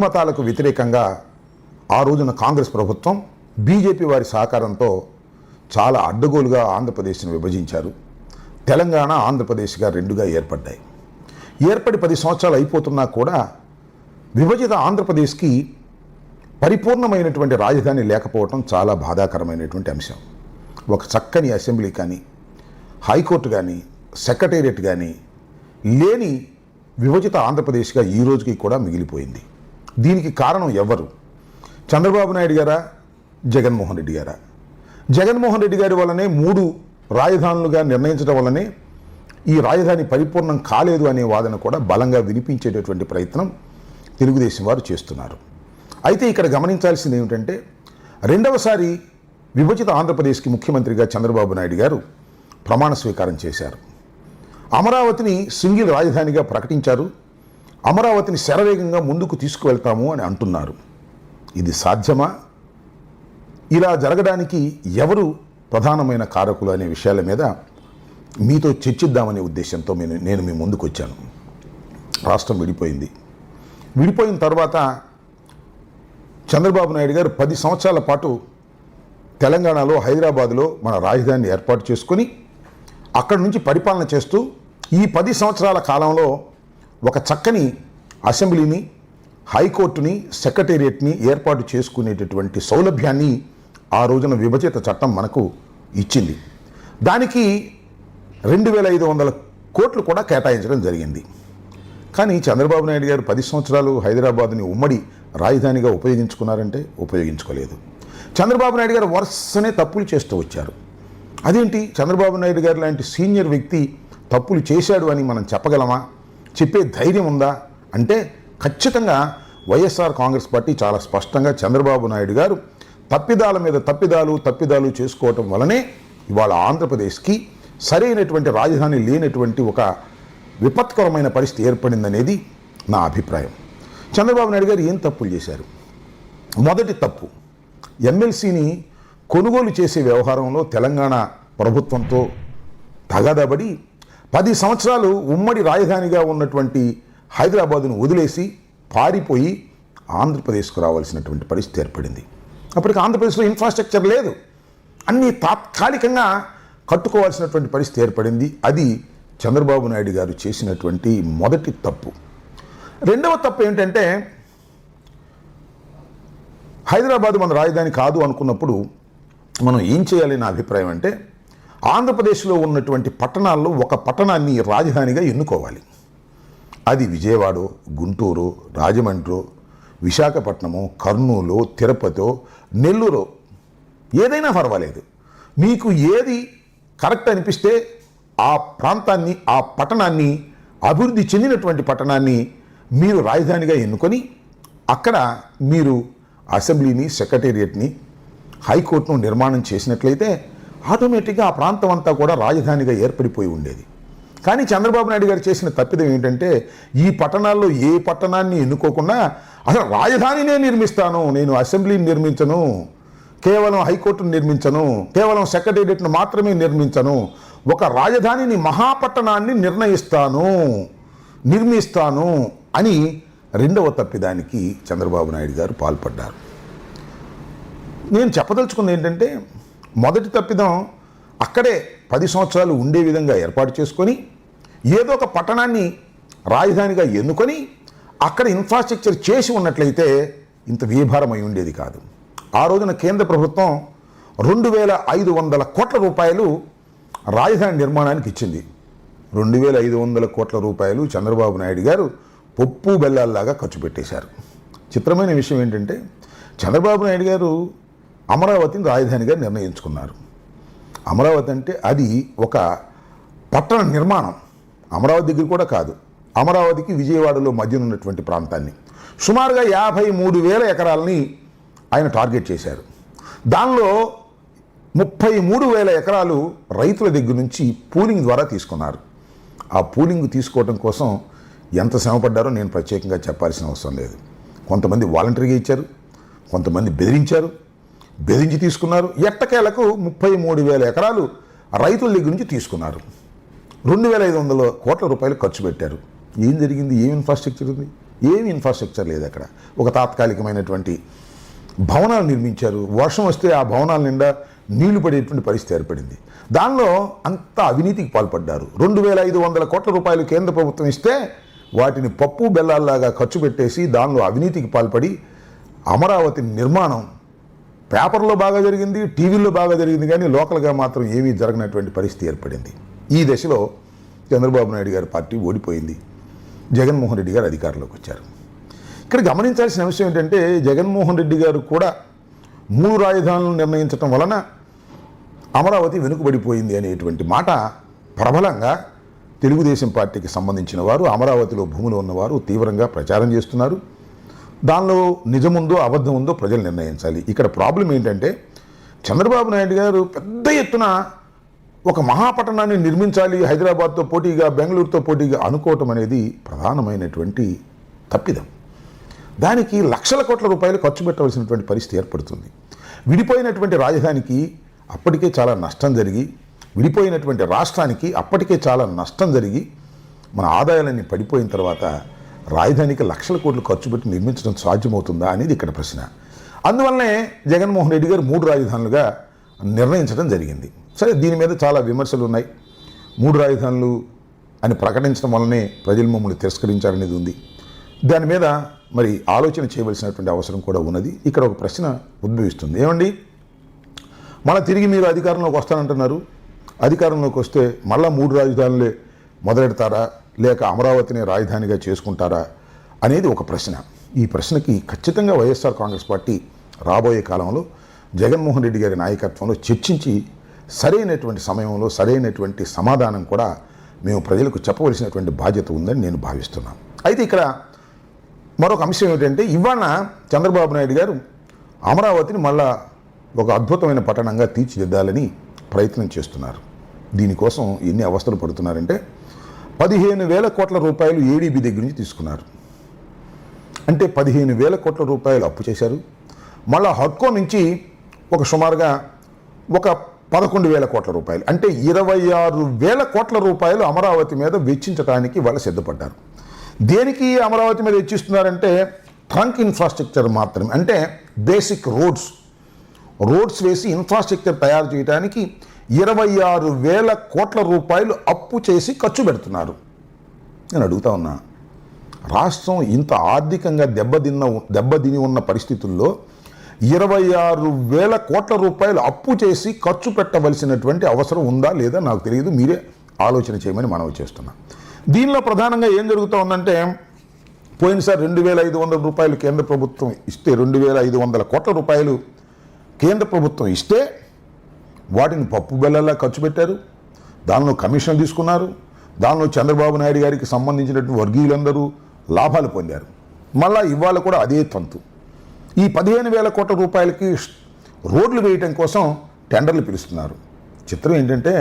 మతాలకు వ్యతిరేకంగా ఆ రోజున కాంగ్రెస్ ప్రభుత్వం బీజేపీ వారి సహకారంతో చాలా అడ్డగోలుగా ఆంధ్రప్రదేశ్ను విభజించారు. తెలంగాణ ఆంధ్రప్రదేశ్గా రెండుగా ఏర్పడ్డాయి. ఏర్పడి 10 సంవత్సరాలు అయిపోతున్నా కూడా విభజిత ఆంధ్రప్రదేశ్కి పరిపూర్ణమైనటువంటి రాజధాని లేకపోవటం చాలా బాధాకరమైనటువంటి అంశం. ఒక చక్కని అసెంబ్లీ కానీ, హైకోర్టు కానీ, సెక్రటేరియట్ కానీ లేని విభజిత ఆంధ్రప్రదేశ్గా ఈ రోజుకి కూడా మిగిలిపోయింది. దీనికి కారణం ఎవరు? చంద్రబాబు నాయుడు గారా, జగన్మోహన్ రెడ్డి గారా? జగన్మోహన్ రెడ్డి గారి వల్లనే 3 రాజధానులుగా నిర్ణయించడం వల్లనే ఈ రాజధాని పరిపూర్ణం కాలేదు అనే వాదన కూడా బలంగా వినిపించేటటువంటి ప్రయత్నం తెలుగుదేశం వారు చేస్తున్నారు. అయితే ఇక్కడ గమనించాల్సింది ఏమిటంటే, రెండవసారి విభజిత ఆంధ్రప్రదేశ్కి ముఖ్యమంత్రిగా చంద్రబాబు నాయుడు గారు ప్రమాణ స్వీకారం చేశారు. అమరావతిని సింగిల్ రాజధానిగా ప్రకటించారు. అమరావతిని శరవేగంగా ముందుకు తీసుకువెళ్తాము అని అంటున్నారు. ఇది సాధ్యమా? ఇలా జరగడానికి ఎవరు ప్రధానమైన కారకులు అనే విషయాల మీద మీతో చర్చిద్దామనే ఉద్దేశంతో నేను మీ ముందుకు వచ్చాను. రాష్ట్రం విడిపోయింది. విడిపోయిన తర్వాత చంద్రబాబు నాయుడు గారు 10 సంవత్సరాల పాటు తెలంగాణలో హైదరాబాదులో మన రాజధానిని ఏర్పాటు చేసుకొని అక్కడి నుంచి పరిపాలన చేస్తూ ఈ 10 సంవత్సరాల కాలంలో ఒక చక్కని అసెంబ్లీని, హైకోర్టుని, సెక్రటేరియట్ని ఏర్పాటు చేసుకునేటటువంటి సౌలభ్యాన్ని ఆ రోజున విభజిత చట్టం మనకు ఇచ్చింది. దానికి 2500 కోట్లు కూడా కేటాయించడం జరిగింది. కానీ చంద్రబాబు నాయుడు గారు 10 సంవత్సరాలు హైదరాబాదుని ఉమ్మడి రాజధానిగా ఉపయోగించుకున్నారంటే ఉపయోగించుకోలేదు. చంద్రబాబు నాయుడు గారు వరుసనే తప్పులు చేస్తూ వచ్చారు. అదేంటి, చంద్రబాబు నాయుడు గారు లాంటి సీనియర్ వ్యక్తి తప్పులు చేశాడు అని మనం చెప్పగలమా? చెప్పే ధైర్యం ఉందా అంటే ఖచ్చితంగా వైఎస్ఆర్ కాంగ్రెస్ పార్టీ చాలా స్పష్టంగా చంద్రబాబు నాయుడు గారు తప్పిదాల మీద తప్పిదాలు చేసుకోవటం వలనే ఇవాళ ఆంధ్రప్రదేశ్కి సరైనటువంటి రాజధాని లేనటువంటి ఒక విపత్కరమైన పరిస్థితి ఏర్పడిందనేది నా అభిప్రాయం. చంద్రబాబు నాయుడు గారు ఏం తప్పులు చేశారు? మొదటి తప్పు, ఎమ్మెల్సీని కొనుగోలు చేసే వ్యవహారంలో తెలంగాణ ప్రభుత్వంతో తగాదబడి 10 సంవత్సరాలు ఉమ్మడి రాజధానిగా ఉన్నటువంటి హైదరాబాదును వదిలేసి పారిపోయి ఆంధ్రప్రదేశ్కు రావాల్సినటువంటి పరిస్థితి ఏర్పడింది. అప్పటికి ఆంధ్రప్రదేశ్లో ఇన్ఫ్రాస్ట్రక్చర్ లేదు. అన్నీ తాత్కాలికంగా కట్టుకోవాల్సినటువంటి పరిస్థితి ఏర్పడింది. అది చంద్రబాబు నాయుడు గారు చేసినటువంటి మొదటి తప్పు. రెండవ తప్పు ఏంటంటే, హైదరాబాదు మన రాజధాని కాదు అనుకున్నప్పుడు మనం ఏం చేయాలి నా అభిప్రాయం అంటే, ఆంధ్రప్రదేశ్లో ఉన్నటువంటి పట్టణాల్లో ఒక పట్టణాన్ని రాజధానిగా ఎన్నుకోవాలి. అది విజయవాడ, గుంటూరు, రాజమండ్రి, విశాఖపట్నము, కర్నూలు, తిరుపతి, నెల్లూరు, ఏదైనా పర్వాలేదు. మీకు ఏది కరెక్ట్ అనిపిస్తే ఆ ప్రాంతాన్ని, ఆ పట్టణాన్ని, అభివృద్ధి చెందినటువంటి పట్టణాన్ని మీరు రాజధానిగా ఎన్నుకొని అక్కడ మీరు అసెంబ్లీని, సెక్రటేరియట్ని, హైకోర్టును నిర్మాణం చేసినట్లయితే ఆటోమేటిక్గా ఆ ప్రాంతం అంతా కూడా రాజధానిగా ఏర్పడిపోయి ఉండేది. కానీ చంద్రబాబు నాయుడు గారు చేసిన తప్పిదం ఏంటంటే, ఈ పట్టణాల్లో ఏ పట్టణాన్ని ఎన్నుకోకుండా అసలు రాజధానినే నిర్మిస్తాను, నేను అసెంబ్లీని నిర్మించను, కేవలం హైకోర్టును నిర్మించను, కేవలం సెక్రటేరియట్ను మాత్రమే నిర్మించను, ఒక రాజధానిని, మహాపట్టణాన్ని నిర్మిస్తాను అని రెండవ తప్పిదానికి చంద్రబాబు నాయుడు గారు పాల్పడ్డారు. నేను చెప్పదలుచుకుంది ఏంటంటే, మొదటి తప్పిదం అక్కడే 10 సంవత్సరాలు ఉండే విధంగా ఏర్పాటు చేసుకొని ఏదో ఒక పట్టణాన్ని రాజధానిగా ఎన్నుకొని అక్కడ ఇన్ఫ్రాస్ట్రక్చర్ చేసి ఉన్నట్లయితే ఇంత వ్యయభారమై ఉండేది కాదు. ఆ రోజున కేంద్ర ప్రభుత్వం 2500 కోట్ల రూపాయలు రాజధాని నిర్మాణానికి ఇచ్చింది. 2500 కోట్ల రూపాయలు చంద్రబాబు నాయుడు గారు పప్పు బెల్లాల్లాగా ఖర్చు పెట్టేశారు. చిత్రమైన విషయం ఏంటంటే, చంద్రబాబు నాయుడు గారు అమరావతిని రాజధానిగా నిర్ణయించుకున్నారు. అమరావతి అంటే అది ఒక పట్టణ నిర్మాణం. అమరావతి దగ్గర కూడా కాదు, అమరావతికి విజయవాడలో మధ్యన ఉన్నటువంటి ప్రాంతాన్ని సుమారుగా 53,000 ఎకరాలని ఆయన టార్గెట్ చేశారు. దానిలో 33,000 ఎకరాలు రైతుల దగ్గర నుంచి పూలింగ్ ద్వారా తీసుకున్నారు. ఆ పూలింగ్ తీసుకోవడం కోసం ఎంత శ్రమపడ్డారో నేను ప్రత్యేకంగా చెప్పాల్సిన అవసరం లేదు. కొంతమంది వాలంటరీగా ఇచ్చారు, కొంతమంది బెదిరించి తీసుకున్నారు. ఎట్టకేలకు 33,000 ఎకరాలు రైతుల దగ్గర నుంచి తీసుకున్నారు. 2,500 కోట్ల రూపాయలు ఖర్చు పెట్టారు. ఏం జరిగింది? ఏం ఇన్ఫ్రాస్ట్రక్చర్ ఉంది? ఏమి ఇన్ఫ్రాస్ట్రక్చర్ లేదు అక్కడ. ఒక తాత్కాలికమైనటువంటి భవనాలు నిర్మించారు. వర్షం వస్తే ఆ భవనాల నిండా నీళ్లు పడేటువంటి పరిస్థితి ఏర్పడింది. దానిలో అంత అవినీతికి పాల్పడ్డారు. 2,500 కోట్ల రూపాయలు కేంద్ర ప్రభుత్వం ఇస్తే వాటిని పప్పు బెల్లాల్లాగా ఖర్చు పెట్టేసి దానిలో అవినీతికి పాల్పడి అమరావతి నిర్మాణం పేపర్లో బాగా జరిగింది, టీవీల్లో బాగా జరిగింది, కానీ లోకల్గా మాత్రం ఏమీ జరగనటువంటి పరిస్థితి ఏర్పడింది. ఈ దశలో చంద్రబాబు నాయుడు గారి పార్టీ ఓడిపోయింది. జగన్మోహన్ రెడ్డి గారు అధికారంలోకి వచ్చారు. ఇక్కడ గమనించాల్సిన అంశం ఏంటంటే జగన్మోహన్ రెడ్డి గారు కూడా 3 రాజధానులను నిర్ణయించడం వలన అమరావతి వెనుకబడిపోయింది అనేటువంటి మాట ప్రబలంగా తెలుగుదేశం పార్టీకి సంబంధించిన వారు, అమరావతిలో భూములు ఉన్నవారు తీవ్రంగా ప్రచారం చేస్తున్నారు. దానిలో నిజముందో అబద్ధం ఉందో ప్రజలు నిర్ణయించాలి. ఇక్కడ ప్రాబ్లం ఏంటంటే చంద్రబాబు నాయుడు గారు పెద్ద ఎత్తున ఒక మహాపట్టణాన్ని నిర్మించాలి హైదరాబాద్తో పోటీగా, బెంగళూరుతో పోటీగా అనుకోవటం అనేది ప్రధానమైనటువంటి తప్పిదం. దానికి లక్షల కోట్ల రూపాయలు ఖర్చు పెట్టవలసినటువంటి పరిస్థితి ఏర్పడుతుంది. విడిపోయినటువంటి రాజధానికి అప్పటికే చాలా నష్టం జరిగి, విడిపోయినటువంటి రాష్ట్రానికి అప్పటికే చాలా నష్టం జరిగి, మన ఆదాయాలన్నీ పడిపోయిన తర్వాత రాజధానికి లక్షల కోట్లు ఖర్చు పెట్టి నిర్మించడం సాధ్యమవుతుందా అనేది ఇక్కడ ప్రశ్న. అందువల్లనే జగన్మోహన్ రెడ్డి గారు 3 రాజధానులుగా నిర్ణయించడం జరిగింది. సరే, దీని మీద చాలా విమర్శలు ఉన్నాయి. 3 రాజధానులు అని ప్రకటించడం వల్లనే ప్రజలు మమ్మల్ని తిరస్కరించారనేది ఉంది. దాని మీద మరి ఆలోచన చేయవలసినటువంటి అవసరం కూడా ఉన్నది. ఇక్కడ ఒక ప్రశ్న ఉద్భవిస్తుంది. ఏమండి, మళ్ళీ తిరిగి మీరు అధికారంలోకి వస్తానంటున్నారు, అధికారంలోకి వస్తే మళ్ళా 3 రాజధానులే మొదలెడతారా లేక అమరావతిని రాజధానిగా చేసుకుంటారా అనేది ఒక ప్రశ్న. ఈ ప్రశ్నకి ఖచ్చితంగా వైఎస్ఆర్ కాంగ్రెస్ పార్టీ రాబోయే కాలంలో జగన్మోహన్ రెడ్డి గారి నాయకత్వంలో చర్చించి సరైనటువంటి సమయంలో సరైనటువంటి సమాధానం కూడా మేము ప్రజలకు చెప్పవలసినటువంటి బాధ్యత ఉందని నేను భావిస్తున్నాను. అయితే ఇక్కడ మరొక అంశం ఏమిటంటే ఇవాళ చంద్రబాబు నాయుడు గారు అమరావతిని మళ్ళా ఒక అద్భుతమైన పట్టణంగా తీర్చిదిద్దాలని ప్రయత్నం చేస్తున్నారు. దీనికోసం ఎన్ని అవస్థలు పడుతున్నారంటే 15,000 కోట్ల రూపాయలు ఏడీబీ దగ్గర నుంచి తీసుకున్నారు. అంటే 15,000 కోట్ల రూపాయలు అప్పు చేశారు. మళ్ళా హడ్కో నుంచి ఒక సుమారుగా ఒక 11,000 కోట్ల రూపాయలు, అంటే 26,000 కోట్ల రూపాయలు అమరావతి మీద వెచ్చించడానికి వాళ్ళు సిద్ధపడ్డారు. దేనికి అమరావతి మీద వెచ్చిస్తున్నారంటే ట్రంక్ ఇన్ఫ్రాస్ట్రక్చర్ మాత్రమే, అంటే బేసిక్ రోడ్స్ వేసి ఇన్ఫ్రాస్ట్రక్చర్ తయారు చేయడానికి 26,000 కోట్ల రూపాయలు అప్పు చేసి ఖర్చు పెడుతున్నారు. నేను అడుగుతా ఉన్నా, రాష్ట్రం ఇంత ఆర్థికంగా దెబ్బతిని ఉన్న పరిస్థితుల్లో 26,000 కోట్ల రూపాయలు అప్పు చేసి ఖర్చు పెట్టవలసినటువంటి అవసరం ఉందా లేదా నాకు తెలియదు. మీరే ఆలోచన చేయమని మనవి చేస్తున్నా. దీనిలో ప్రధానంగా ఏం జరుగుతూ ఉందంటే పోయినసారి 2,500 రూపాయలు కేంద్ర ప్రభుత్వం ఇస్తే 2,500 కోట్ల రూపాయలు కేంద్ర ప్రభుత్వం ఇస్తే వాటిని పప్పు బెల్లలా ఖర్చు పెట్టారు. దానిలో కమిషన్ తీసుకున్నారు. దానిలో చంద్రబాబు నాయుడు గారికి సంబంధించినటువంటి వర్గీయులందరూ లాభాలు పొందారు. మళ్ళా ఇవాళ కూడా అదే తంతు. ఈ 15,000 కోట్ల రూపాయలకి రోడ్లు వేయటం కోసం టెండర్లు పిలుస్తున్నారు. చిత్రం ఏంటంటే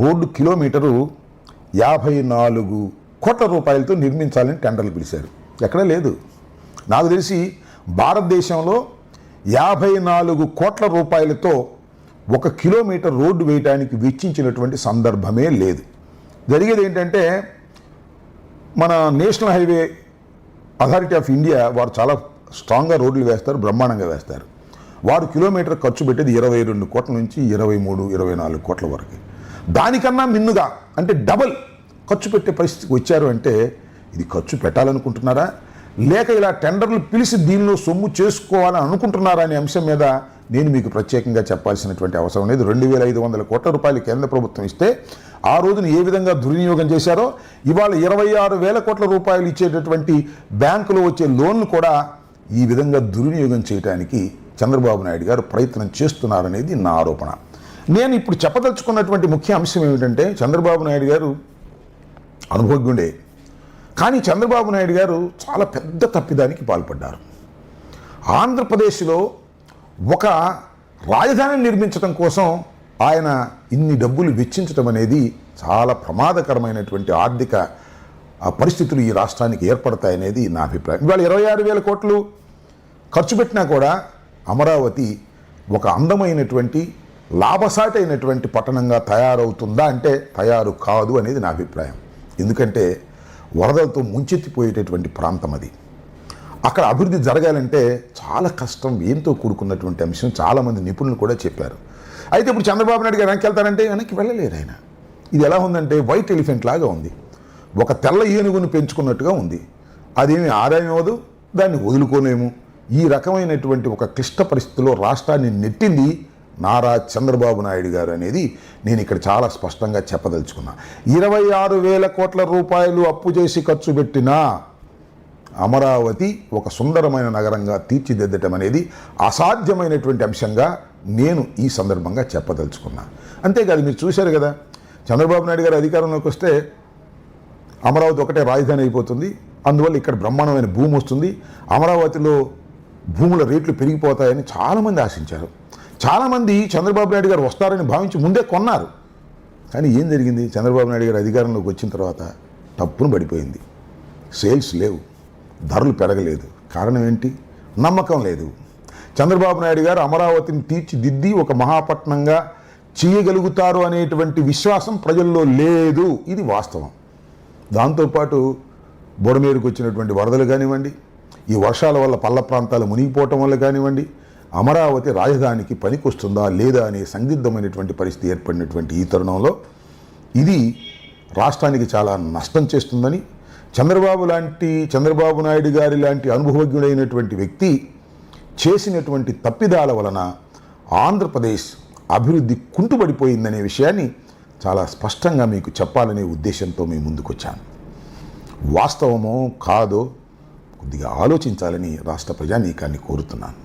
రోడ్డు కిలోమీటరు 54 కోట్ల రూపాయలతో నిర్మించాలని టెండర్లు పిలిచారు. ఎక్కడా లేదు. నాకు తెలిసి భారతదేశంలో 54 కోట్ల రూపాయలతో 1 కిలోమీటర్ రోడ్డు వేయడానికి వెచ్చించినటువంటి సందర్భమే లేదు. జరిగేది ఏంటంటే మన national highway authority of India వారు చాలా స్ట్రాంగ్గా రోడ్లు వేస్తారు, బ్రహ్మాండంగా వేస్తారు. వారు కిలోమీటర్ ఖర్చు పెట్టేది 22 కోట్ల నుంచి 23-24 కోట్ల వరకు. దానికన్నా మిన్నుగా అంటే డబల్ ఖర్చు పెట్టే పరిస్థితికి వచ్చారు. అంటే ఇది ఖర్చు పెట్టాలనుకుంటున్నారా లేక ఇలా టెండర్లు పిలిచి దీనిలో సొమ్ము చేసుకోవాలని అనుకుంటున్నారా అనే అంశం మీద నేను మీకు ప్రత్యేకంగా చెప్పాల్సినటువంటి అవసరం లేదు. 2,500 కోట్ల రూపాయలు కేంద్ర ప్రభుత్వం ఇస్తే ఆ రోజున ఏ విధంగా దుర్వినియోగం చేశారో ఇవాళ 26,000 కోట్ల రూపాయలు ఇచ్చేటటువంటి బ్యాంకులో వచ్చే లోన్లు కూడా ఈ విధంగా దుర్వినియోగం చేయడానికి చంద్రబాబు నాయుడు గారు ప్రయత్నం చేస్తున్నారనేది నా ఆరోపణ. నేను ఇప్పుడు చెప్పదలుచుకున్నటువంటి ముఖ్య అంశం ఏమిటంటే చంద్రబాబు నాయుడు గారు అనుభవజ్ఞుడే, కానీ చంద్రబాబు నాయుడు గారు చాలా పెద్ద తప్పిదానికి పాల్పడ్డారు. ఆంధ్రప్రదేశ్లో ఒక రాజధానిని నిర్మించడం కోసం ఆయన ఇన్ని డబ్బులు వెచ్చించడం అనేది చాలా ప్రమాదకరమైనటువంటి ఆర్థిక పరిస్థితులు ఈ రాష్ట్రానికి ఏర్పడతాయనేది నా అభిప్రాయం. ఇవాళ 26,000 కోట్లు ఖర్చు పెట్టినా కూడా అమరావతి ఒక అందమైనటువంటి లాభసాటి అయినటువంటి పట్టణంగా తయారవుతుందా అంటే తయారు కాదు అనేది నా అభిప్రాయం. ఎందుకంటే వరదలతో ముంచెత్తిపోయేటటువంటి ప్రాంతం అది. అక్కడ అభివృద్ధి జరగాలంటే చాలా కష్టం, ఏంతో కూడుకున్నటువంటి అంశం చాలామంది నిపుణులు కూడా చెప్పారు. అయితే ఇప్పుడు చంద్రబాబు నాయుడు గారు వెనక్కి వెళ్తారంటే వెనక్కి వెళ్ళలేరు ఆయన. ఇది ఎలా ఉందంటే వైట్ ఎలిఫెంట్ లాగా ఉంది, ఒక తెల్ల ఏనుగును పెంచుకున్నట్టుగా ఉంది. అదేమి ఆదాయం ఇవ్వదు, దాన్ని వదులుకోలేము. ఈ రకమైనటువంటి ఒక క్లిష్ట పరిస్థితిలో రాష్ట్రాన్ని నెట్టింది నారా చంద్రబాబు నాయుడు గారు అనేది నేను ఇక్కడ చాలా స్పష్టంగా చెప్పదలుచుకున్నా. 26,000 కోట్ల రూపాయలు అప్పు చేసి ఖర్చు పెట్టినా అమరావతి ఒక సుందరమైన నగరంగా తీర్చిదిద్దటం అనేది అసాధ్యమైనటువంటి అంశంగా నేను ఈ సందర్భంగా చెప్పదలుచుకున్నా. అంతేకాదు, మీరు చూశారు కదా, చంద్రబాబు నాయుడు గారు అధికారంలోకి వస్తే అమరావతి ఒకటే రాజధాని అయిపోతుంది, అందువల్ల ఇక్కడ బ్రహ్మాండమైన భూమి వస్తుంది, అమరావతిలో భూముల రేట్లు పెరిగిపోతాయని చాలామంది ఆశించారు. చాలామంది చంద్రబాబు నాయుడు గారు వస్తారని భావించి ముందే కొన్నారు. కానీ ఏం జరిగింది? చంద్రబాబు నాయుడు గారు అధికారంలోకి వచ్చిన తర్వాత టప్పును పడిపోయింది. సేల్స్ లేవు, ధరలు పెరగలేదు. కారణం ఏంటి? నమ్మకం లేదు. చంద్రబాబు నాయుడు గారు అమరావతిని తీర్చిదిద్ది ఒక మహాపట్నంగా చేయగలుగుతారు అనేటువంటి విశ్వాసం ప్రజల్లో లేదు. ఇది వాస్తవం. దాంతోపాటు బుడమేరుకు వచ్చినటువంటి వరదలు కానివ్వండి, ఈ వర్షాల వల్ల పల్ల ప్రాంతాలు మునిగిపోవటం వల్ల కానివ్వండి, అమరావతి రాజధానికి పనికొస్తుందా లేదా అనే సందిగ్ధమైనటువంటి పరిస్థితి ఏర్పడినటువంటి ఈ తరుణంలో ఇది రాష్ట్రానికి చాలా నష్టం చేస్తుందని, చంద్రబాబు నాయుడు గారి లాంటి అనుభవజ్ఞుడైనటువంటి వ్యక్తి చేసినటువంటి తప్పిదాల వలన ఆంధ్రప్రదేశ్ అభివృద్ధి కుంటుపడిపోయిందనే విషయాన్ని చాలా స్పష్టంగా మీకు చెప్పాలనే ఉద్దేశంతో మీ ముందుకొచ్చాను. వాస్తవమో కాదో కొద్దిగా ఆలోచించాలని రాష్ట్ర ప్రజానీకాన్ని కోరుతున్నాను.